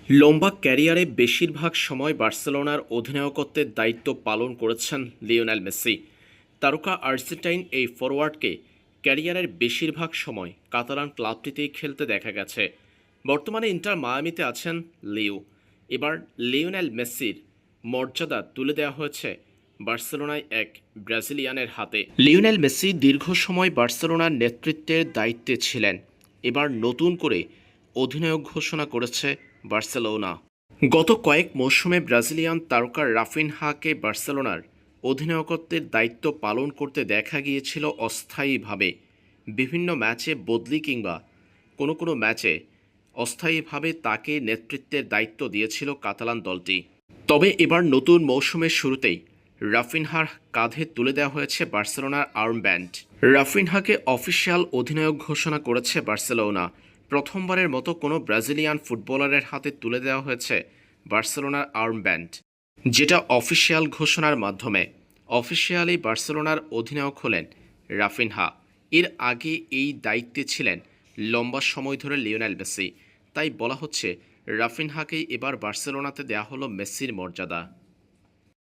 লম্বা ক্যারিয়ারে বেশিরভাগ সময় বার্সেলোনার অধিনায়কত্বের দায়িত্ব পালন করেছেন লিওনেল মেসি। তারকা আর্জেন্টাইন এই ফরোয়ার্ডকে ক্যারিয়ারের বেশিরভাগ সময় কাতালান ক্লাবটিতেই খেলতে দেখা গেছে। বর্তমানে ইন্টার মায়ামিতে আছেন লিও। এবার লিওনেল মেসির মর্যাদা তুলে দেওয়া হয়েছে বার্সেলোনায় এক ব্রাজিলিয়ানের হাতে। লিওনেল মেসি দীর্ঘ সময় বার্সেলোনার নেতৃত্বের দায়িত্বে ছিলেন। এবার নতুন করে অধিনায়ক ঘোষণা করেছে বার্সেলোনা। গত কয়েক মৌসুমে ব্রাজিলিয়ান তারকা রাফিনহাকে বার্সেলোনার অধিনায়কত্বের দায়িত্ব পালন করতে দেখা গিয়েছিল অস্থায়ীভাবে। বিভিন্ন ম্যাচে বদলি কিংবা কোনো ম্যাচে অস্থায়ীভাবে তাকে নেতৃত্বের দায়িত্ব দিয়েছিল কাতালান দলটি। তবে এবার নতুন মৌসুমের শুরুতেই রাফিনহার কাঁধে তুলে দেওয়া হয়েছে বার্সেলোনার আর্মব্যান্ড। রাফিনহাকে অফিসিয়াল অধিনায়ক ঘোষণা করেছে বার্সেলোনা। প্রথমবারের মতো কোনো ব্রাজিলিয়ান ফুটবলারের হাতে তুলে দেওয়া হয়েছে বার্সেলোনার আর্মব্যান্ড, যেটা অফিসিয়াল ঘোষণার মাধ্যমে অফিসিয়ালি বার্সেলোনার অধিনায়ক হলেন রাফিনহা। এর আগে এই দায়িত্বে ছিলেন লম্বা সময় ধরে লিওনেল মেসি। তাই বলা হচ্ছে রাফিনহাকেই এবার বার্সেলোনাতে দেওয়া হলো মেসির মর্যাদা।